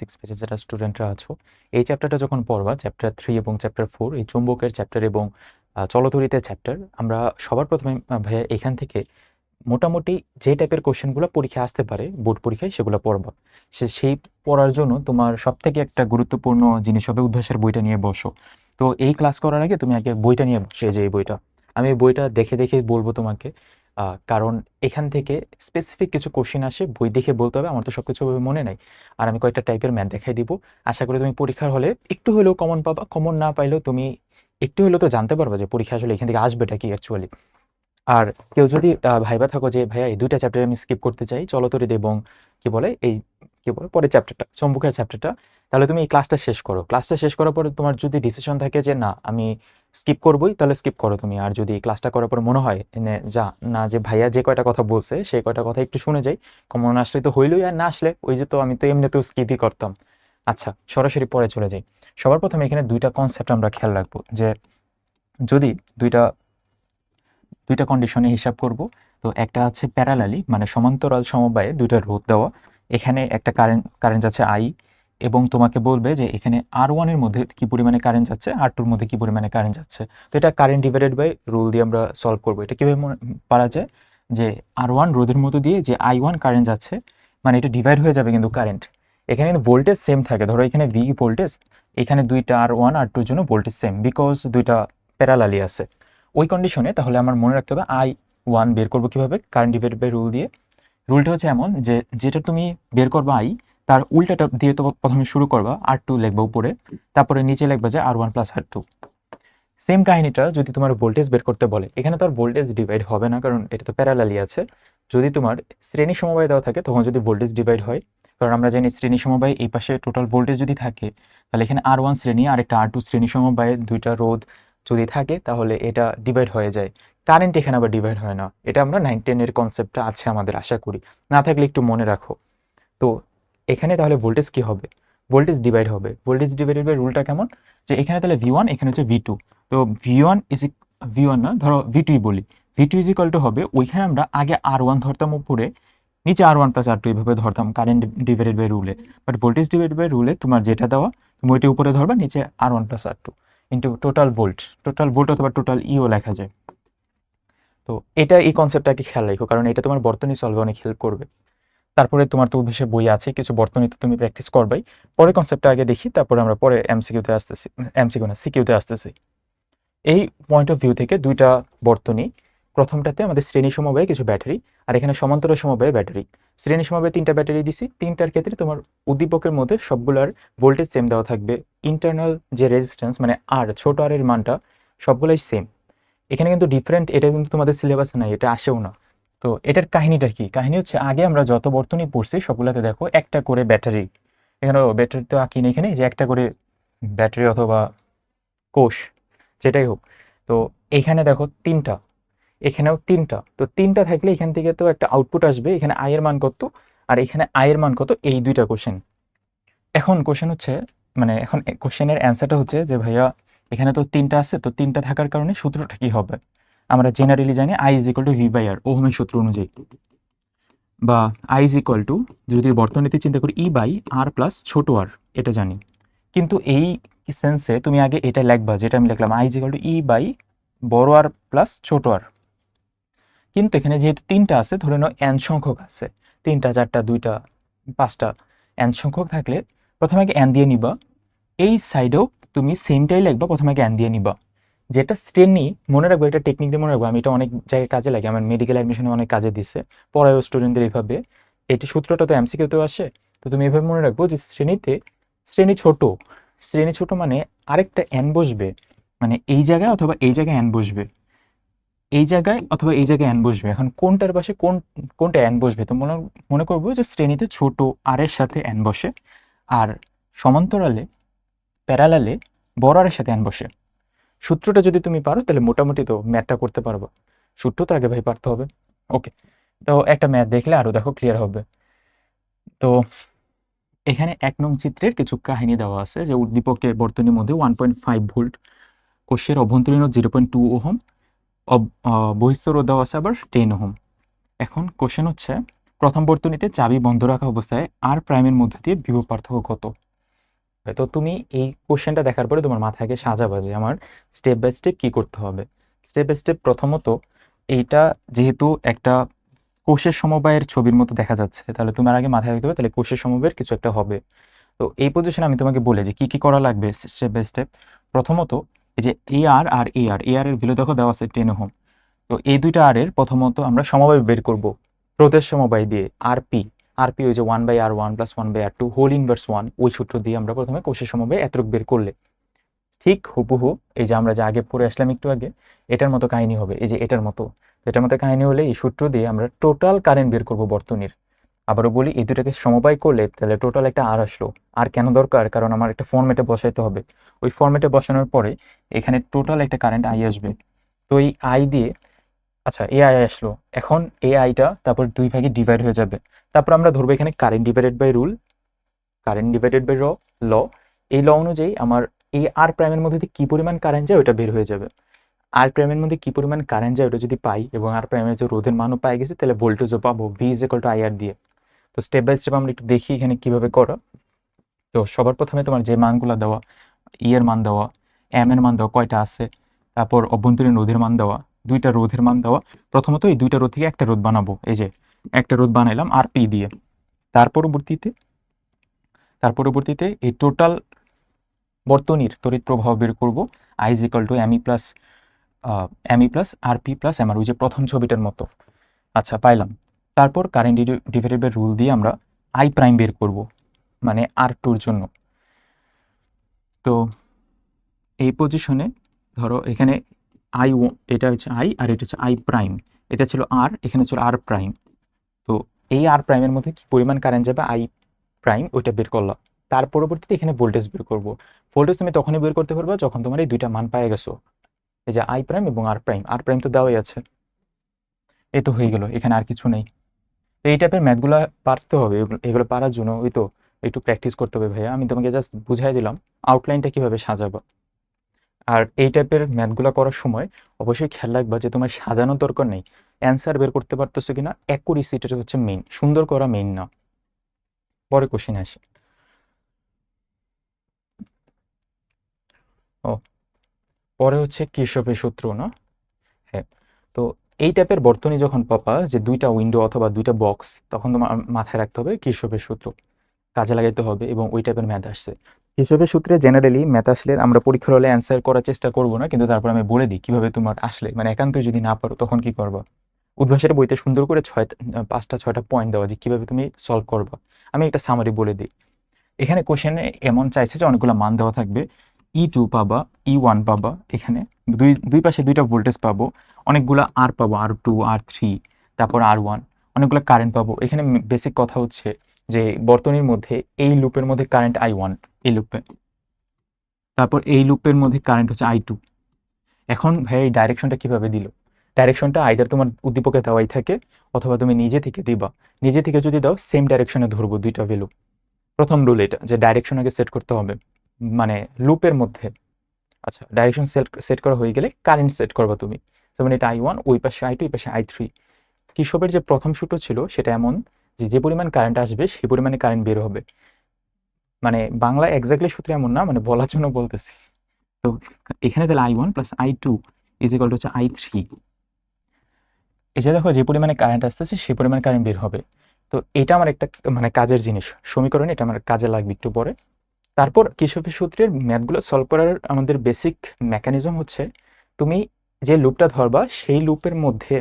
6 পেজে যারা স্টুডেন্টরা আছো, এই চ্যাপ্টারটা যখন পড়বা, চ্যাপ্টার 3 এবং চ্যাপ্টার 4, এই চৌম্বকের চ্যাপ্টার এবং চলতরিতের চ্যাপ্টার, আমরা সবার প্রথমে ভাইয়া এখান থেকে মোটামুটি যে টাইপের কোশ্চেনগুলো পরীক্ষায় আসতে পারে বোর্ড পরীক্ষায় সেগুলো পড়বা। সেই পড়ার জন্য তোমার সবথেকে একটা গুরুত্বপূর্ণ জিনিস হবে অভ্যাসের বইটা নিয়ে বসো। তো এই ক্লাস করার আগে তুমি আগে বইটা নিয়ে বসো, এই যে এই বইটা। আমি এই বইটা দেখে দেখে বলবো তোমাকে, কারণ এখান থেকে স্পেসিফিক কিছু কোশ্চেন আসে, বই দেখে বলতে হবে, আমার তো সব কিছু মনে নাই। আর আমি কয়েকটা টাইপের ম্যাথ দেখাই দিব, আশা করি তুমি পরীক্ষার হলে একটু হলেও কমন পাবা। কমন না পাইলেও তুমি একটু হলেও তো জানতে পারবা যে পরীক্ষা আসলে এখান থেকে আসবেটা কি অ্যাকচুয়ালি। আর কেউ যদি ভাইবা থাকো যে ভাইয়া এই ২টা চ্যাপ্টার আমি স্কিপ করতে চাই, চলতরিৎ এবং কি বলে এই কি বলে পরের চ্যাপ্টারটা, চৌম্বকের চ্যাপ্টারটা, তাহলে তুমি এই ক্লাসটা শেষ করো। ক্লাসটা শেষ করার পরে তোমার যদি ডিসিশন থাকে যে না আমি স্কিপ করবোই, তাহলে স্কিপ করো তুমি। আর যদি ক্লাসটা করার পরে মনে হয় না যে ভাইয়া যে কয়টা কথা বলছে সেই কয়টা কথা একটু শুনে যাই, কমন আসলে তো হইলই, আর না আসলে ওই যে তো আমি তো এমনিতেও স্কিপই করতাম। আচ্ছা, সরাসরি পরে চলে যাই। সবার প্রথমে এখানে দুইটা কনসেপ্ট আমরা খেয়াল রাখবো, যে যদি দুইটা দুইটা কন্ডিশনে হিসাব করব। তো একটা আছে প্যারালালি, মানে সমান্তরাল সমবায়ে দুইটা রোধ দেওয়া, এখানে একটা কারেন্ট যাচ্ছে আই, এবং তোমাকে বলবে যে এখানে R1 এর মধ্যে কি পরিমাণে কারেন্ট যাচ্ছে, R2 এর মধ্যে কি পরিমাণে কারেন্ট যাচ্ছে। তো এটা কারেন্ট ডিভাইডেড বাই রুল দিয়ে আমরা সলভ করব। এটা কিভাবে পারা যায়, যে R1 রোধের মধ্যে দিয়ে যে I1 কারেন্ট যাচ্ছে, মানে এটা ডিভাইড হয়ে যাবে কিন্তু কারেন্ট। এখানে কিন্তু ভোল্টেজ সেম থাকে, ধরো এখানে V ভোল্টেজ, এখানে দুইটা R1 R2 এর জন্য ভোল্টেজ সেম, বিকজ দুইটা প্যারালালি আছে। ওই কন্ডিশনে তাহলে আমার মনে রাখতে হবে I1 বের করবো কিভাবে, কারেন্ট ডিভাইডেড বাই রুল দিয়ে। রুলটা হচ্ছে এমন যে যেটা তুমি বের করবা আই, তার উল্টাটা দিয়ে তো প্রথমে শুরু করবা, R2 লিখবা উপরে, তারপরে নিচে লিখবা যে R1 প্লাস R2। সেম কাহিনীটা যদি তোমার ভোল্টেজ বের করতে বলে, এখানে তো আর ভোল্টেজ ডিভাইড হবে না, কারণ এটা তো প্যারালালি আছে। যদি তোমার শ্রেণী সমবায় দেওয়া থাকে তখন যদি ভোল্টেজ ডিভাইড হয়, কারণ আমরা জানি শ্রেণী সমবায় এই পাশে টোটাল ভোল্টেজ যদি থাকে, তাহলে এখানে R1 শ্রেণী আর একটা R2 শ্রেণী সমবায়ে দুইটা রোধ যদি থাকে তাহলে এটা ডিভাইড হয়ে যায়। কারেন্ট এখানে আবার ডিভাইড হয় না। এটা আমরা 9-10 এর কনসেপ্টটা আছে আমাদের, আশা করি। না থাকলে একটু মনে রাখো। তো এখানে তাহলে ভোল্টেজ কি হবে, ভোল্টেজ ডিভাইড হবে। ভোল্টেজ ডিভাইডেড বাই রুলটা কেমন, যে এখানে তাহলে V1, এখানে হচ্ছে V2। তো V1 না, ধরো V2 বলি। V2 ইজ ইকুয়াল টু হবে, ওইখানে আমরা আগে R1 ধরতাম উপরে, নিচে R1 প্লাস R2 এইভাবে ধরতাম কারেন্ট ডিভাইডেড বাই রুলে। বাট ভোল্টেজ ডিভাইডেড বাই রুলে তোমার যেটা দেওয়া, তুমি ওইটা উপরে ধরবা, নিচে R1 plus R2 into total volt অথবা টোটাল ইও লেখা যায়। তো এটা এই কনসেপ্টটাকে খেয়াল রাখো, কারণ এটা তোমার বর্তনী সলভে অনেক হেল্প করবে। তারপরে তোমার তো অভ্যাসে বই আছে, কিছু বর্তনী তো তুমি প্র্যাকটিস করবাই। পরে কনসেপ্টটা আগে দেখি, তারপরে আমরা পরে এমসিকিউতে আসতেছি, এমসিকিউ না সিকিউতে আসতেছি। এই পয়েন্ট অফ ভিউ থেকে দুইটা বর্তনী, প্রথমটাতে আমাদের শ্রেণী সমবায়ে কিছু ব্যাটারি, আর এখানে সমান্তরাল সমবায়ে ব্যাটারি। শ্রেণী সমবায়ে 3টা ব্যাটারি দিছি, 3টার ক্ষেত্রে তোমার উদ্দীপকের মধ্যে সবগুলোর ভোল্টেজ সেম দেওয়া থাকবে। ইন্টারনাল যে রেজিস্ট্যান্স মানে আর, ছোট আর এর মানটা সবগুলোই সেম। এখানে কিন্তু ডিফারেন্ট, এটা কিন্তু তোমাদের সিলেবাসে নাই, এটা আসেও না। তো এটার কাহিনীটা কি, কাহিনী হচ্ছে আগে আমরা যত বর্তনী পড়ছি সবগুলোতে দেখো একটা করে ব্যাটারি, এখানেও ব্যাটারি তো আঁকি না, এখানে যে একটা করে ব্যাটারি অথবা কোষ, যেটাই হোক। তো এখানে দেখো 3টা, এখানেও 3টা। তো 3টা থাকলে এখান থেকে তো একটা আউটপুট আসবে, এখানে আই এর মান কত আর এখানে আই এর মান কত, এই দুইটা কোশ্চেন। এখন কোশ্চেন হচ্ছে, মানে এখন কোশ্চেনের অ্যান্সারটা হচ্ছে যে ভাইয়া এখানে তো 3টা আছে, তো 3টা থাকার কারণে সূত্রটা কি হবে। আমরা জেনারেলি জানি I is equal to V by R, ওহমের সূত্র অনুযায়ী। বা I ইজ ইকুয়াল টু, যদি বর্তনীতে চিন্তা করি, ই বাই আর প্লাস ছোট আর, এটা জানি। কিন্তু এই সেন্সে তুমি আগে এটা লিখবা যেটা আমি লিখলাম, I is equal to E by বড় আর প্লাস ছোট আর। কিন্তু এখানে যেহেতু 3টা আছে, ধরে নাও n সংখ্যক আছে, 3টা 4টা 2টা 5টা, n সংখ্যক থাকলে প্রথমে আগে n দিয়ে নিবা। এই সাইডেও তুমি সেমটাই লিখবা, প্রথমে আগে n দিয়ে নিবা। যেটা শ্রেণী, মনে রাখবো এটা টেকনিক দিয়ে মনে রাখবো, আমি এটা অনেক জায়গায় কাজে লাগে, আমার মেডিকেল অ্যাডমিশনে অনেক কাজে দিচ্ছে, পড়ায়ও স্টুডেন্টদের এইভাবে। এটি সূত্রটা তো এমসিকিউতেও আসে। তো তুমি এভাবে মনে রাখবো যে শ্রেণী ছোট, শ্রেণী ছোট মানে আরেকটা n বসবে, মানে এই জায়গায় অথবা এই জায়গায় n বসবে, এই জায়গায় অথবা এই জায়গায় n বসবে। এখন কোনটার পাশে কোনটা n বসবে, তো মনে মনে করবো যে শ্রেণীতে ছোট আর এর সাথে n বসে, আর সমান্তরালে প্যারালালে বড় আর এর সাথে n বসে। সূত্রটা যদি তুমি পারো তাহলে মোটামুটি তো ম্যাথটা করতে পারবো। সূত্র তো আগে ভাই পারতে হবে। ওকে, তো একটা ম্যাথ দেখলে আরো দেখো ক্লিয়ার হবে। তো এখানে 1 নং চিত্রের কিছু কাহিনী দেওয়া আছে, যে উদ্দীপকের বর্তনীর মধ্যে 1.5 ভোল্ট, কোষের অভ্যন্তরীণ 0.2 ওহম, বহিঃস্থ রোধ দেওয়া আছে আবার 10 ওহম। এখন কোশ্চেন হচ্ছে প্রথম বর্তনীতে চাবি বন্ধ রাখা অবস্থায় আর প্রাইমের মধ্যে দিয়ে বিভব পার্থক্য কত? তো তুমি এই কোশ্চেনটা দেখার পরে তোমার মাথায় আগে সাজাবা যে আমার স্টেপ বাই স্টেপ কি করতে হবে। স্টেপ বাই স্টেপ প্রথমত এইটা যেহেতু একটা কোষের সমবায়ের ছবির মতো দেখা যাচ্ছে, তাহলে তোমার আগে মাথায় রাখতে হবে তাহলে কোষের সমবায়ের কিছু একটা হবে। তো এই পজিশনে আমি তোমাকে বলে যে কি কি করা লাগবে স্টেপ বাই স্টেপ। প্রথমত এই যে এ আর এর ভ্যালু দেখো দেওয়া আছে 10 ওহম। তো এই দুইটা আর এর প্রথমত আমরা সমবায় বের করব প্রদেশ সমবায় দিয়ে আরপি ওই যে 1/r1 + 1/r2 হোল ইনভার্স 1, ওই সূত্র দিয়ে আমরা প্রথমে কোষের সমবায় এতটুক বের করলে ঠিক হুবহু এই যে আমরা যে আগে পড়ে আসলাম একটু আগে এটার মতো কাহিনী হবে। এই যে এটার মতো কাহিনী হলে এই সূত্র দিয়ে আমরা টোটাল কারেন্ট বের করব বর্তনীর। আবারও বলি এই দুটাকে সমবায় করলে তাহলে টোটাল একটা আর আসলো। আর কেন দরকার? কারণ আমার একটা ফর্মেটে বসাইতে হবে। ওই ফর্মেটে বসানোর পরে এখানে টোটাল একটা কারেন্ট আই আসবে। তো এই আই দিয়ে আচ্ছা এ আই আসলো। এখন এই আইটা তারপর দুই ভাগে ডিভাইড হয়ে যাবে। তারপর আমরা ধরবো এখানে current divided by rule, current divided by law. এই ল অনুযায়ী আমার এই আর প্রাইমের মধ্যে দিয়ে কি পরিমাণ কারেন্ট যায় ওটা বের হয়ে যাবে। আর প্রাইমের মধ্যে কি পরিমাণ কারেন্ট যায় ওটা যদি পাই এবং আর প্রাইমের যে রোধের মানও পাই গেছে তাহলে ভোল্টেজও পাবো V is equal to I R দিয়ে। তো স্টেপ বাই স্টেপ আমরা একটু দেখি এখানে কিভাবে করো। তো সবার প্রথমে তোমার যে মানগুলো দেওয়া, ই এর মান দেওয়া, এম এর মান দেওয়া কয়টা আছে, তারপর অভ্যন্তরীণ রোধের মান দেওয়া, দুইটা রোধের মান দেওয়া। প্রথমত এই দুইটা রোধ থেকে একটা রোধ বানাবো, এই যে একটা রোধ বানাইলাম আর পি দিয়ে। তার পরবর্তীতে এই টোটাল বর্তনীর তড়িৎ প্রবাহ বের করব I is equal to ME plus R P plus MR, ওই যে প্রথম ছবিটার মতো। আচ্ছা পাইলাম। তারপর কারেন্ট ডিভাইডেড বাই রুল দিয়ে আমরা আই প্রাইম বের করব, মানে আর টুর জন্য। তো এই পজিশনে ধরো এখানে এটা হচ্ছে আই আর এটা হচ্ছে আই প্রাইম, এটা ছিল আর, এখানে ছিল আর প্রাইম। তো এই আর প্রাইমের মধ্যে কি পরিমাণ কারেন্ট যাবে আই প্রাইম ওইটা বের করলাম। তার পরবর্তীতে এখানে ভোল্টেজ বের করব। ভোল্টেজ তুমি তখনই বের করতে পারবে যখন তোমার এই দুইটা মান পায়ে গেছো, এই যে আই প্রাইম এবং আর প্রাইম তো দেওয়াই আছে। এই তো হয়ে গেল, এখানে আর কিছু নেই। তো এই টাইপের ম্যাথগুলো পারতে হবে। এগুলো পারার জন্য ওই তো একটু প্র্যাকটিস করতে হবে ভাইয়া। আমি তোমাকে জাস্ট বুঝাই দিলাম আউটলাইনটা কিভাবে সাজাবো। আর এই টাইপের ম্যাথগুলো করার সময় অবশ্যই খেয়াল রাখবা যে তোমার সাজানোর দরকার নেই, অ্যান্সার বের করতে পারতেছো কিনা অ্যাকুরেসিটা হচ্ছে মেইন, সুন্দর করা মেইন না। পরে কোশ্চেন আসে। ও পরে হচ্ছে কির্শফের সূত্র না? হ্যাঁ। তো এই টাইপের বর্তনী যখন পাবা যে দুইটা উইন্ডো অথবা দুইটা বক্স, তখন তোমার মাথায় রাখতে হবে কির্শফের সূত্র কাজে লাগাইতে হবে এবং ওই টাইপের ম্যাথ আসছে। হিসেবের সূত্রে জেনারেলি ম্যাথ আসলে আমরা পরীক্ষার হলে অ্যান্সার করার চেষ্টা করব না, কিন্তু তারপর আমি বলে দিই কিভাবে তোমার আসলে, মানে একান্তই যদি না পারো তখন কি করবা। উদ্ভাসের বইতে সুন্দর করে 5টা 6টা পয়েন্ট দেওয়া যে কিভাবে তুমি সলভ করবা। আমি একটা সামারি বলে দিই। এখানে কোশ্চেনে এমন চাইছে যে অনেকগুলো মান দেওয়া থাকবে, E2 পাবা, E1 পাবা, এখানে দুই দুই পাশে দুইটা ভোল্টেজ পাবো, অনেকগুলো আর পাবো, R2 R3, তারপর R1, অনেকগুলো কারেন্ট পাবো। এখানে বেসিক কথা হচ্ছে যে বর্তনীর মধ্যে এই লুপের মধ্যে কারেন্ট I1, এই লুপে, তারপর এই লুপের মধ্যে কারেন্ট হচ্ছে I2। এখন ভাই এই ডাইরেকশনটা কিভাবে দিল? ডাইরেকশনটা আইদার তোমার উদ্দীপকে দেওয়াই থাকে অথবা তুমি নিজে থেকে দিবা। নিজে থেকে যদি দাও সেম ডাইরেকশনে ধরবো দুইটা ভ্যালু। প্রথম রুল এটা যে ডাইরেকশন আগে সেট করতে হবে, মানে লুপের মধ্যে। আচ্ছা ডাইরেকশন সেট করা হয়ে গেলে কারেন্ট সেট করবা তুমি, যেমন এটা I1, ওই পাশে I2, এই পাশে I3। কির্শফের যে প্রথম সূত্র ছিল সেটা এমন যে যে পরিমাণ কারেন্ট আসবে সেই পরিমাণে কারেন্ট বের হবে। মানে বাংলা এক্স্যাক্টলি সূত্র এমন না, মানে বলার জন্য বলতেছি। তো এখানে তাহলে I1 + I2 is equal two হচ্ছে I3। এই যে দেখো যে পরিমাণে কারেন্ট আসতেছে সেই পরিমাণে কারেন্ট বের হবে। তো এটা আমার একটা মানে কাজের জিনিস, সমীকরণ, এটা আমার কাজে লাগবে একটু পরে। তারপর কির্শফের সূত্রের ম্যাথগুলো সলভ করার আমাদের বেসিক মেকানিজম হচ্ছে তুমি যে লুপটা ধরবা সেই লুপের মধ্যে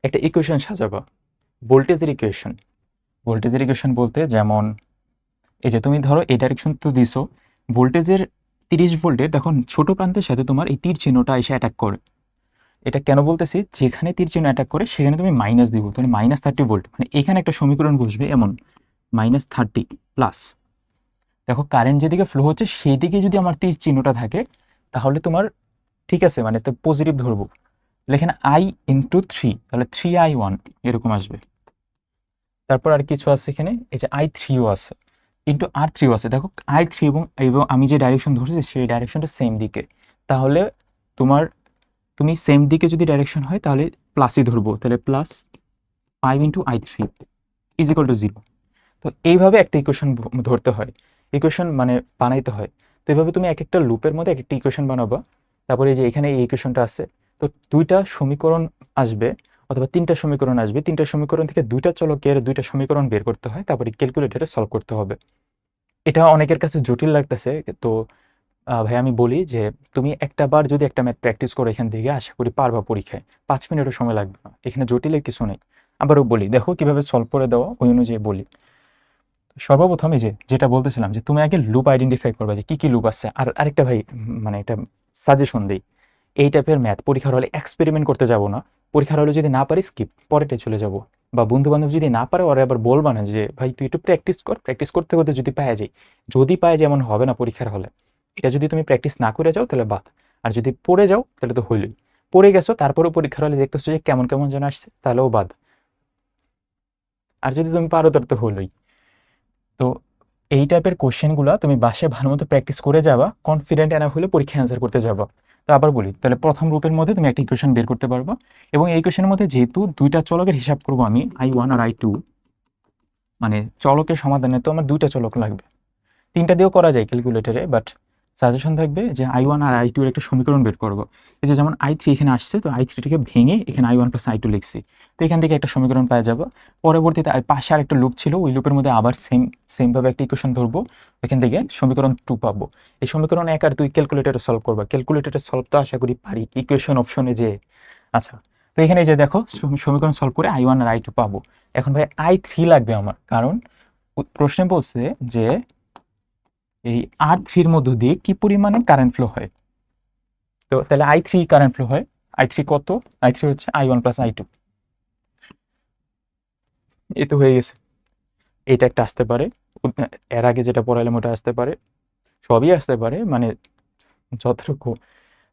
একটা ইকুয়েশন সাজাবা, ভোল্টেজের ইকুয়েশন। ভোল্টেজের ইকুয়েশন বলতে যেমন এই যে তুমি ধরো এই ডাইরেকশন তো দিছো, ভোল্টেজের 30 ভোল্টের দেখুন ছোট প্রান্তের সাথে তোমার এই তীর চিহ্নটা এসে অ্যাটাক করে। এটা কেন বলতেছি, যেখানে তীর চিহ্ন অ্যাটাক করে সেখানে তুমি মাইনাস দিব, তুমি -30 ভোল্ট, মানে এখানে একটা সমীকরণ বসবে এমন -30 প্লাস। দেখো কারেন্ট যেদিকে ফ্লো হচ্ছে সেই দিকে যদি আমার তীর চিহ্নটা থাকে তাহলে তোমার ঠিক আছে, মানে তো পজিটিভ ধরবো। তাহলে এখানে I × 3, তাহলে 3I1 এরকম আসবে। তারপর আর কিছু আছে এখানে, এই যে I3ও আছে, ×R3ও আছে। দেখো I3 এবং এবং আমি যে ডাইরেকশন ধরেছি সেই ডাইরেকশনটা সেম দিকে, তাহলে তোমার তুমি সেম দিকে যদি ডাইরেকশন হয় তাহলে প্লাসই ধরবো, তাহলে প্লাস 5 × I3 = 0। তো এইভাবে একটা ইকুয়েশন ধরতে হয়, ইকুয়েশন মানে বানাইতে হয়। তো এইভাবে তুমি এক একটা লুপের মধ্যে এক একটা ইকুয়েশন বানাবা। তারপরে এই যে এখানে এই ইকুয়েশনটা আছে, তো 2টা সমীকরণ আসবে অথবা 3টা সমীকরণ আসবে। 3টা সমীকরণ থেকে 2টা চলকের 2টা সমীকরণ বের করতে হয়, তারপরে ক্যালকুলেটরে সলভ করতে হবে। এটা অনেকের কাছে জটিল লাগতেছে, তো ভাই আমি বলি যে তুমি একটা বার যদি একটা ম্যাথ প্র্যাকটিস করো এখান থেকে, আশা করি পারবা পরীক্ষায়। 5 মিনিটও সময় লাগবে না, এখানে জটিলের কিছু নেই। আবারও বলি, দেখো কিভাবে সলভ করে দেওয়া, ওই অনুযায়ী বলি। সর্বপ্রথম এই যে যেটা বলতেছিলাম যে তুমি আগে লুপ আইডেন্টিফাই করবা যে কি কি লুপ আছে। আর আরেকটা ভাই মানে এটা সাজেশন দেই, এই টাইপের ম্যাথ পরীক্ষার হলে এক্সপেরিমেন্ট করতে যাব না। পরীক্ষার হলে যদি না পারি স্কিপ, পরেরটাই চলে যাব। বা বন্ধু বান্ধব যদি না পারে ওরা আবার বলবা না যে ভাই তুই একটু প্র্যাকটিস কর, প্র্যাকটিস করতে করতে যদি পাওয়া যায়, যদি পাওয়া যায় এমন হবে না পরীক্ষার হলে। এটা যদি তুমি প্র্যাকটিস না করে যাও তাহলে বাদ, আর যদি পড়ে যাও তাহলে তো হইলই। পড়ে গেছো তারপরেও পরীক্ষার হলে দেখতেছো যে কেমন কেমন যেন আসছে, তাহলেও বাদ। আর যদি তুমি পারো তাহলে তো হলোই। তো এই টাইপের কোশ্চেনগুলো তুমি বাসায় ভালো মতো প্র্যাকটিস করে যাবা, কনফিডেন্ট এনাফ হলে পরীক্ষা অ্যান্সার করতে যাবা। তো আবার বলি, তাহলে প্রথম রূপের মধ্যে তুমি একটা ইকুয়েশন বের করতে পারবা, এবং এই ইকুয়েশনের মধ্যে যেহেতু 2টা চলকের হিসাব করবো আমি, I1 আর I2, মানে চলকের সমাধানে তো আমার 2টা চলক লাগবে। 3টা দিয়েও করা যায় ক্যালকুলেটরে, বাট সাজেশন থাকবে যে I1 আর I2 এর একটা সমীকরণ বের করবো। এই যে যেমন I3 এখানে আসছে, তো I3টাকে ভেঙে এখানে I1 + I2 লিখছি। তো এখান থেকে একটা সমীকরণ পাওয়া যাবে। পরবর্তীতে পাশে আর একটা লুপ ছিল, ওই লুপের মধ্যে আবার সেমভাবে একটা ইকুয়েশন ধরবো, ওইখান থেকে সমীকরণ 2 পাবো। এই সমীকরণ 1 আর 2 ক্যালকুলেটরে সলভ করবা। ক্যালকুলেটরে সলভ তো আশা করি পারি, ইকুয়েশন অপশনে যে। আচ্ছা, তো এখানে এই যে দেখো সমীকরণ সলভ করে I1 আর I2 পাবো। এখন ভাই I3 লাগবে আমার, কারণ প্রশ্নে বলছে যে এই R3 মধ্য দিয়ে কি পরিমাণে কারেন্ট ফ্লো হয়। তো তাহলে I3 কারেন্ট ফ্লো হয়। I3 কত? I3 হচ্ছে I1 + I2। এই তো হয়ে গেছে। এটা একটা আসতে পারে, এর আগে যেটা পড়াইলাম ওটা আসতে পারে, সবই আসতে পারে, মানে যতটুকু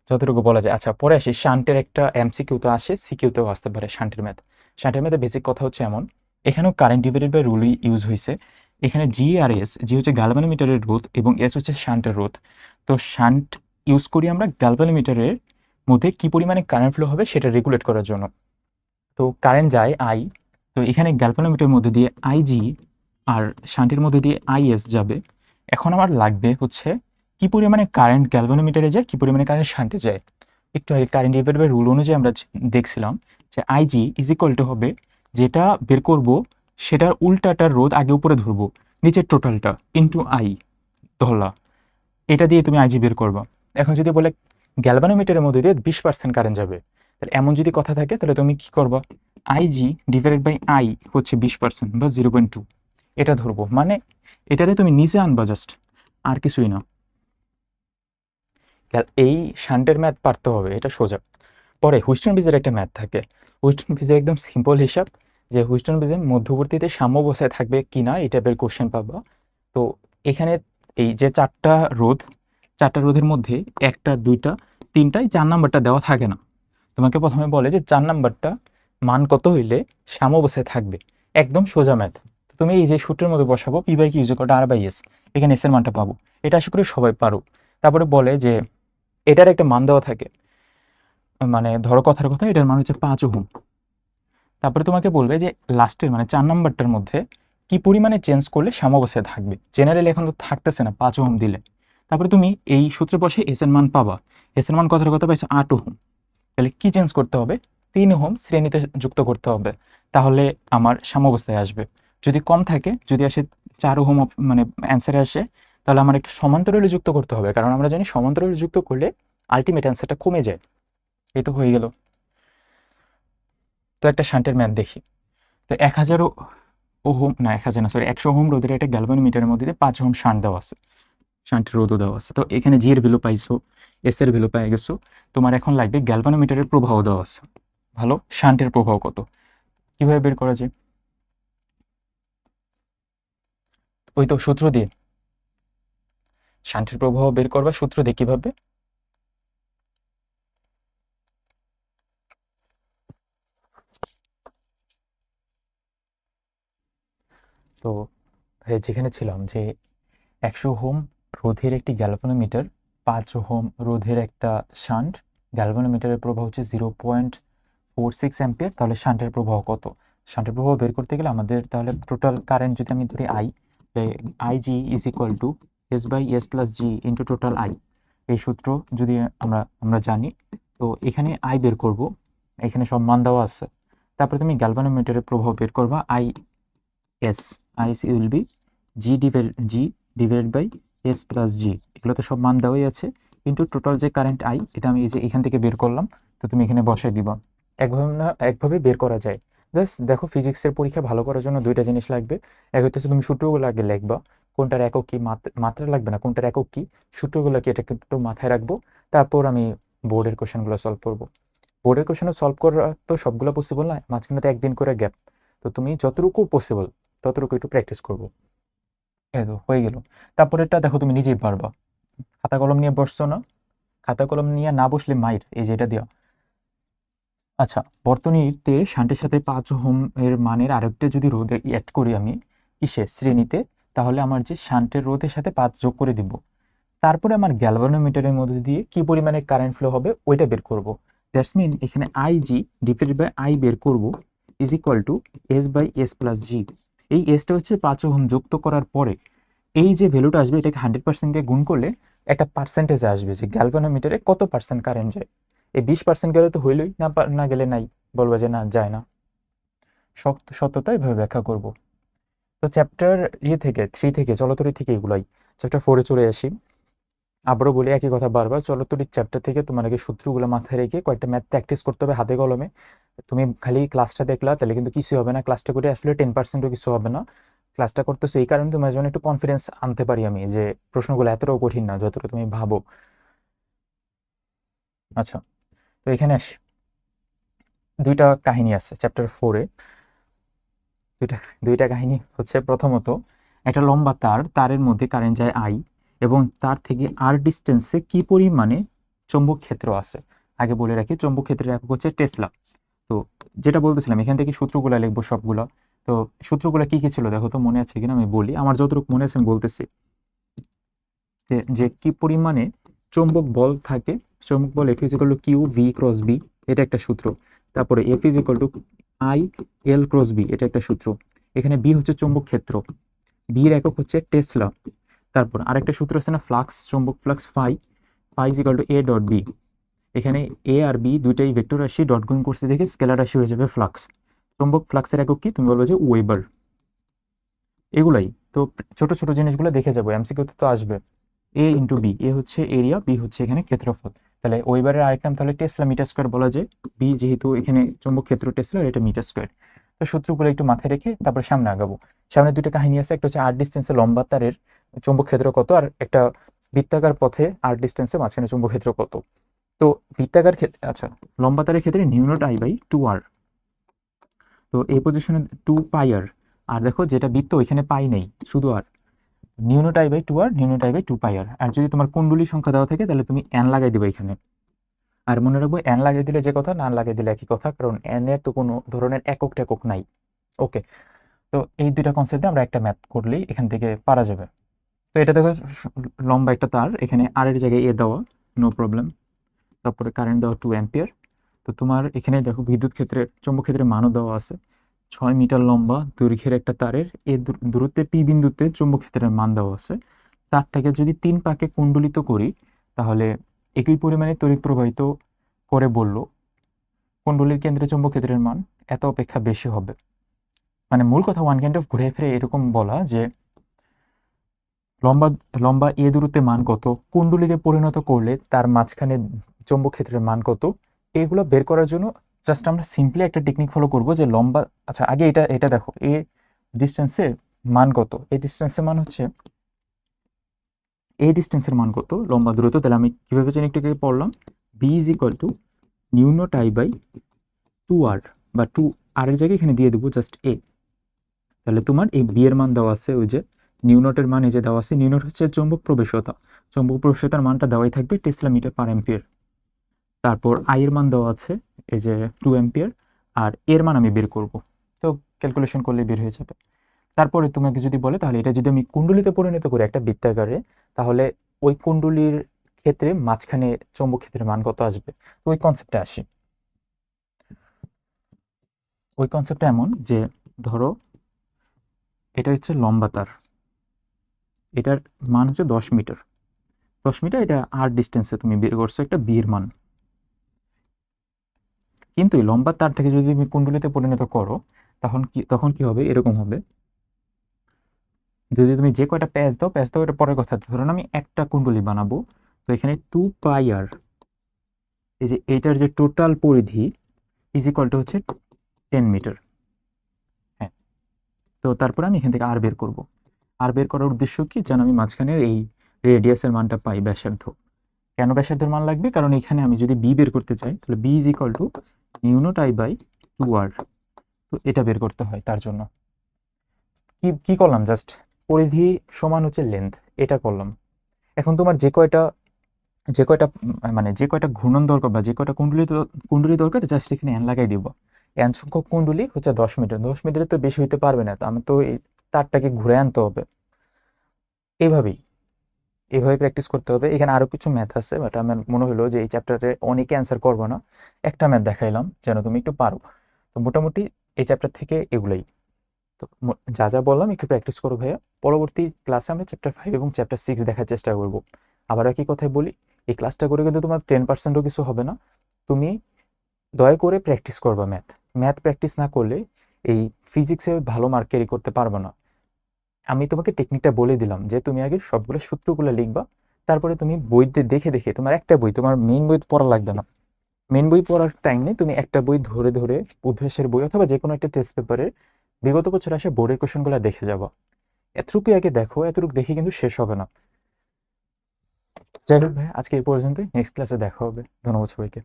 যতটুকু বলা যায়। আচ্ছা, পরে আসি শান্টের একটা MCQ তো আসে, সিকিউতেও আসতে পারে শান্টের ম্যাথ। শান্টের ম্যাথের বেসিক কথা হচ্ছে এমন, এখানেও কারেন্ট ডিভাইডেড বাই রুলই ইউজ হয়েছে। এখানে জি আর এস, জি হচ্ছে গ্যালভানোমিটারের রোধ এবং এস হচ্ছে শান্টের রোধ। তো শান্ট ইউজ করি আমরা গ্যালভানোমিটারের মধ্যে কি পরিমাণে কারেন্ট ফ্লো হবে সেটা রেগুলেট করার জন্য। তো কারেন্ট যায় আই, তো এখানে গ্যালভানোমিটারের মধ্যে দিয়ে আইজি আর শান্টের মধ্যে দিয়ে আইএস যাবে। এখন আমার লাগবে হচ্ছে কি পরিমাণে কারেন্ট গ্যালভানোমিটারে যায়, কি পরিমাণে কারেন্ট শান্টে যায়। একটু আগে কারেন্ট ডিভাইডেড বাই রুল অনুযায়ী আমরা দেখছিলাম যে আইজি হবে, যেটা বের করব সেটার উল্টাটার রোধ আগে উপরে ধরবো, নিচের টোটালটা ইন্টু আই ধরলা, এটা দিয়ে তুমি আইজি বের করবা। এখন যদি বলে গ্যালভানোমিটারের মধ্যে দিয়ে 20% কারেন্ট যাবে, তাহলে এমন যদি কথা থাকে তাহলে তুমি কি করবা, আইজি ডিভাইডেড বাই আই হচ্ছে 20% বা 0.2, এটা ধরবো। মানে এটারে তুমি নিচে আনবা জাস্ট, আর কিছুই না। এই শান্টের ম্যাথ পারতে হবে, এটা সোজা। পরে হুইস্টন ব্রিজের একটা ম্যাথ থাকে। হুইস্টন ব্রিজের একদম সিম্পল হিসাব, যে হুইস্টন ব্রিজের মধ্যবর্তীতে সাম্য অবস্থায় থাকবে কিনা এই টাইপের কোশ্চেন পাবা। তো এখানে এই যে চারটা রোধের মধ্যে 1টা 2টা 3টায় 4 নাম্বারটা দেওয়া থাকে না। তোমাকে প্রথমে বলে যে 4 নাম্বারটা মান কত হইলে সাম্য অবস্থায় থাকবে। একদম সোজা ম্যাথ। তুমি এই যে সূত্রের মধ্যে বসাবো P/Q = R/S, এখানে এস এর মানটা পাবো। এটা আশা করি সবাই পারো। তারপরে বলে যে এটার একটা মান দেওয়া থাকে, মানে ধরো কথার কথা এটার মান হচ্ছে 5 ওহম। তারপরে তোমাকে বলবে যে লাস্টের মানে 4 নাম্বারটার মধ্যে কি পরিমাণে চেঞ্জ করলে সাম্যাবস্থায় থাকবে। জেনারেলি এখন তো থাকতেছে না 5 ওহম দিলে। তারপরে তুমি এই সূত্রে বসে এস এর মান পাবা। এস এর মান কথার কথা পাইছো 8 ওহম। তাহলে কি চেঞ্জ করতে হবে, 3 ওহম শ্রেণীতে যুক্ত করতে হবে, তাহলে আমার সাম্যাবস্থায় আসবে। যদি কম থাকে, যদি আসে 4 ওহম মানে অ্যান্সারে আসে, তাহলে আমার একটা সমান্তরালে যুক্ত করতে হবে, কারণ আমরা জানি সমান্তরালে যুক্ত করলে আলটিমেট অ্যান্সারটা কমে যায়। এই তো হয়ে গেল। তো একটা শান্টের ম্যাথ দেখি। তো 1000 ওহম না, 1000 না, সরি, 100 ওহম রোধের একটা গ্যালভানোমিটারের মধ্যে 5 ওহম শান্ট দেওয়া আছে, শান্টের রোধও দেওয়া আছে। তো এখানে জি এর ভ্যালু পাইছো, এস এর ভ্যালু পেয়ে গেছো। তোমার এখন লাগবে গ্যালভানোমিটারের প্রবাহ দেওয়া আছে। ভালো, শান্টের প্রবাহ কত, কিভাবে বের করা যায়? ওই তো সূত্র দিয়ে শান্টের প্রবাহ বের করবা, সূত্র দিয়ে কিভাবে? তো যেখানে ছিলাম যে 100 ওহম রোধের একটি গ্যালভানোমিটার, 5 ওহম রোধের একটা শান্ট, গ্যালভানোমিটারের প্রবাহ হচ্ছে 0.46 অ্যাম্পিয়ার, তাহলে শান্টের প্রবাহ কত? শান্টের প্রবাহ বের করতে গেলে আমাদের তাহলে টোটাল কারেন্ট যদি আমি ধরি I, I G is equal to S by S plus G into total I. এই সূত্র যদি আমরা জানি, তো এখানে আই বের করব, এখানে সব মান দেওয়া আছে। তারপরে তুমি গ্যালভানোমিটারের প্রভাব বের করবা, I S, I S will be G divided by S plus G, এগুলো তো সব মান দেওয়াই আছে। কিন্তু টোটাল যে কারেন্ট আই, এটা আমি এই যে এখান থেকে বের করলাম, তো তুমি এখানে বসাই দিবা। একভাবে বের করা যায়। জাস্ট দেখো, ফিজিক্সের পরীক্ষা ভালো করার জন্য দুইটা জিনিস লাগবে। এক হচ্ছে তুমি সূত্রগুলো আগে লিখবা, কোনটার একক কি, মাত্রা লাগবে না, কোনটার একক কি, সূত্রগুলো কি, এটা কিন্তু মাথায় রাখবো। তারপর আমি বোর্ডের কোশ্চেনগুলো সলভ করবো। বোর্ডের কোশ্চেনও সলভ করা তো সবগুলো পসিবল না, মাঝখানে তো একদিন করে গ্যাপ। তো তুমি যতটুকু পসিবল ততটুকু একটু প্র্যাকটিস করবো। এই তো হয়ে গেল। তারপরেরটা দেখো, তুমি নিজেই পারবা। খাতা কলম নিয়ে বসছো না? খাতা কলম নিয়ে না বসলে মাইর, এই যে এটা দেওয়া। আচ্ছা, বর্তনীতে শান্টের সাথে 5 ওহম এর মানের আরেকটা যদি রোধ অ্যাড করি আমি কিসে, শ্রেণীতে, তাহলে আমার যে শান্টের রোধের সাথে 5 যোগ করে দিব। তারপরে আমার গ্যালভানোমিটারের মধ্যে দিয়ে কি পরিমাণে কারেন্ট ফ্লো হবে ওইটা বের করব। দ্যাটস মিন এখানে I G divided by I বের করব is equal to S by S plus G. এই এসটা হচ্ছে 5 ওহম যুক্ত করার পরে এই যে ভ্যালুটা আসবে, এটাকে 100% দিয়ে গুণ করলে একটা পার্সেন্টেজ আসবে যে গ্যালভানোমিটারে কত পার্সেন্ট কারেন্ট যায়। এই 20% গেলে তো হইলই না, না গেলে নাই, বলবো যে না যায় না। সত্যতা এভাবে ব্যাখ্যা করব। তো চ্যাপ্টার থেকে 3 থেকে চলতরি থেকে এগুলাই। চ্যাপ্টার 4-এ চলে আসি। আবারও বলি একই কথা বারবার, চলতরির চ্যাপ্টার থেকে তোমার আগে সূত্রগুলো মাথায় রেখে কয়েকটা ম্যাথ প্র্যাকটিস করতে হবে হাতে কলমে। তুমি খালি ক্লাসটা দেখলা তাহলে কিন্তু কিছু হবে না, ক্লাসটা করে আসলে 10%ও কিছু হবে না। ক্লাসটা করতেছো এই কারণে তোমার জন্য একটু কনফিডেন্স আনতে পারি আমি যে প্রশ্নগুলো এতটাও কঠিন না যতটা তুমি ভাবো। আচ্ছা, তো এখানে আসি। দুইটা কাহিনী আছে চ্যাপ্টার 4-এ। দুইটা দুইটা কাহিনী হচ্ছে, প্রথমত একটা লম্বা তারের মধ্যে কারেন্ট যায় আই, এবং তার থেকে আর ডিস্টেন্সে কি পরিমাণে চৌম্বক ক্ষেত্র আছে। আগে বলে রাখি, চৌম্বক ক্ষেত্রের একক হচ্ছে টেসলা। তো যেটা বলতেছিলাম, এখান থেকে সূত্রগুলো লিখবো সবগুলো। তো সূত্রগুলো কি কি ছিল দেখো তো, মনে আছে কিনা আমি বলি, আমার যতটুকু মনে আছে আমি বলতেছি। যে কি পরিমাণে চৌম্বক বল থাকে, চৌম্বক বল F is equal to Q V cross B, এটা একটা সূত্র। তারপরে F is equal to I L cross B, এটা একটা সূত্র। এখানে বি হচ্ছে চৌম্বক ক্ষেত্র, বি এর একক হচ্ছে টেসলা। তারপর আরেকটা সূত্র আছে না, ফ্লাক্স, চৌম্বক flux phi, phi is equal to A dot B. এখানে এ আর বি দুইটাই ভেক্টর রাশি, ডট গুণ করছে দেখে স্কেলার রাশি হয়ে যাবে ফ্লাক্স। চৌম্বক ফ্লাক্সের একক কি, তুমি বলবে যে ওয়েবার। এগুলাই তো ছোট ছোট জিনিসগুলো দেখে যাবো, এমসিকিউতে তো আসবে। এ ইন্টু বি, এ হচ্ছে এরিয়া, বি হচ্ছে এখানে ক্ষেত্রফল। তাহলে ওয়েবারের আরেক নাম তাহলে টেসলা মিটার স্কোয়ার বলা যায়। বি যেহেতু এখানে চৌম্বক ক্ষেত্র টেসলা, এটা মিটার স্কোয়ার। তো সূত্রগুলো একটু মাথায় রেখে তারপর সামনে আগাবো। সামনে দুটো কাহিনী আছে, একটা হচ্ছে আর ডিস্টেন্সে লম্বা তারের চৌম্বক ক্ষেত্র কত, আর একটা বৃত্তাকার পথে আর ডিস্টেন্সে মাঝখানে চৌম্বক ক্ষেত্র কত। তো বৃত্তাকার ক্ষেত্রে, আচ্ছা, লম্বা তারের ক্ষেত্রে new naught I by 2r। তো এই পজিশনে 2 পাই আর। আর দেখো যেটা বৃত্ত ওইখানে পাই নেই, শুধু আর। নিউনো টাই বাই 2r, নিউনো টাই বাই 2 পাই আর। আর যদি তোমার কুণ্ডলীর সংখ্যা দেওয়া থাকে তাহলে তুমি n লাগাই দিবে এখানে। আর মনে রাখবো, n লাগিয়ে দিলে যে কথা, না লাগিয়ে দিলে একই কথা, কারণ n এর তো কোনো ধরনের একক টেকক নাই। ওকে, তো এই দুইটা কনসেপ্টে আমরা একটা ম্যাথ করলেই এখান থেকে পারা যাবে। তো এটা দেখো, লম্বা একটা তার, এখানে আর এর জায়গায় এ দেওয়া, নো প্রবলেম। তারপরে কারেন্ট দেওয়া 2 অ্যাম্পিয়ার। তো তোমার এখানে দেখো বিদ্যুৎ ক্ষেত্রে, চৌম্বক ক্ষেত্রের মানও দেওয়া আছে। 6 মিটার লম্বা দৈর্ঘ্যের একটা তারের এই দূরত্বে পি বিন্দুতে চৌম্বক ক্ষেত্রের মান দেওয়া আছে। তারটাকে যদি 3 পাকে কুণ্ডলিত করি তাহলে একই পরিমাণে তড়িৎ প্রবাহিত করে বলল কুণ্ডলীর কেন্দ্রে চৌম্বক ক্ষেত্রের মান এত অপেক্ষা বেশি হবে। মানে মূল কথা ওয়ান কাইন্ড অফ ঘুরে ফিরে এরকম বলা যে লম্বা লম্বা এ দূরত্বে মান কত, কুণ্ডলীতে পরিণত করলে তার মাঝখানে চৌম্বক ক্ষেত্রের মান কত, এগুলো বের করার জন্য জাস্ট আমরা সিম্পলি একটা টেকনিক ফলো করব যে লম্বা, আচ্ছা আগে এটা এটা দেখো, এ ডিস্টেন্সে মান কত, এই ডিস্টেন্সের মান হচ্ছে, এই ডিস্টেন্সের মান কত লম্বা দূরত্ব, তাহলে আমি কীভাবে জানি একটু আগে পড়লাম, B is equal to mu naught I by 2r, বা 2r এর জায়গায় এখানে দিয়ে দেবো জাস্ট এ। তাহলে তোমার এই বি এর মান দেওয়া আছে, ওই যে নিউ নটের মান এই যে দেওয়া আছে, নিউ নট হচ্ছে চৌম্বক প্রবেশতা, চৌম্বক প্রবেশতার মানটা দেওয়াই থাকবে টেসলা মিটার পার অ্যাম্পিয়ার। তারপর আই এর মান দেওয়া আছে এই যে 2 অ্যাম্পিয়ার, আর এর মান আমি বের করব, তো ক্যালকুলেশন করলে বের হয়ে যাবে। তারপরে তোমাকে যদি বলে তাহলে এটা যদি আমি কুণ্ডলিতে পরিণত করি একটা বৃত্তাকারে, তাহলে ওই কুণ্ডলীর ক্ষেত্রে মাঝখানে চৌম্বক ক্ষেত্রের মান কত আসবে, তো ওই কনসেপ্টে আসি। ওই কনসেপ্টটা এমন যে ধরো এটা হচ্ছে লম্বা তার, এটার মান হচ্ছে 10 মিটার। 10 মিটার এটা আর ডিস্টেন্সে তুমি বের করছো একটা বিয়ের মান। কিন্তু এই লম্বা তার থেকে যদি তুমি কুণ্ডলিতে পরিণত করো তখন কি হবে, এরকম হবে। যদি তুমি যে কয়টা প্যাচ দাও এটা পরের কথা, ধরুন আমি একটা কুণ্ডলী বানাবো, তো এখানে 2 পাই আর, এই যে এইটার যে টোটাল পরিধি ইজ ইকুয়াল টু হচ্ছে 10 মিটার। হ্যাঁ, তো তারপরে আমি এখান থেকে আর বের করব। আর বের করার উদ্দেশ্য কি, যেন আমি মাঝখানের এই রেডিয়াসের মানটা পাই, ব্যাসার্ধ। কেন ব্যাসার্ধের মান লাগবে, কারণ এখানে আমি যদি বি বের করতে চাই তাহলে B is equal to mu naught I by 2r। তো এটা বের করতে হয় তার জন্য। কি কি করলাম, জাস্ট পরিধি সমান হচ্ছে লেন্থ, এটা করলাম। এখন তোমার যে কয়টা ঘূর্ণন দরকার বা যে কয়টা কুণ্ডলী দরকার, জাস্ট এখানে এন লাগাই দিব। এন সংখ্যক কুণ্ডলী হচ্ছে 10 মিটার। 10 মিটারে তো বেশি হইতে পারবে না, তো আমি তো এই তারটাকে ঘুরে আনতে হবে। এইভাবেই এইভাবে প্র্যাকটিস করতে হবে। এখানে আরও কিছু ম্যাথ আছে, বাট আমার মনে হলো যে এই চ্যাপ্টারে অনেকে অ্যান্সার করবো না, একটা ম্যাথ দেখাইলাম যেন তুমি একটু পারো। তো মোটামুটি এই চ্যাপ্টার থেকে এগুলাই। তো যা যা বললাম একটু প্র্যাকটিস করো ভাইয়া। পরবর্তী ক্লাসে আমরা চ্যাপ্টার 5 এবং চ্যাপ্টার 6 দেখার চেষ্টা করব। আবার একই কথাই বলি, এই ক্লাসটা করে কিন্তু তোমার 10%ও কিছু হবে না। তুমি দয়া করে প্র্যাকটিস করবা ম্যাথ। ম্যাথ প্র্যাকটিস না করলে এই ফিজিক্সে ভালো মার্ক ক্যারি করতে পারবে না। আমি তোমাকে টেকনিকটা বলে দিলাম যে তুমি আগে সবগুলো সূত্রগুলো লিখবা, তারপরে তুমি বইতে দেখে দেখে, তোমার একটা বই, তোমার মেইন বই পড়া লাগবে না। মেইন বই পড়ার টাইম নেই, তুমি একটা বই ধরে ধরে অভ্যাসের বই অথবা যে কোনো একটা টেস্ট পেপারের বিগত বছর আসে বোর্ডের কোশ্চেনগুলো দেখে যাবা। এতটুকু আগে দেখো, এতটুকু দেখে কিন্তু শেষ হবে না। যাই হোক ভাই, আজকে এই পর্যন্তই। নেক্সট ক্লাসে দেখা হবে। ধন্যবাদ সবাইকে।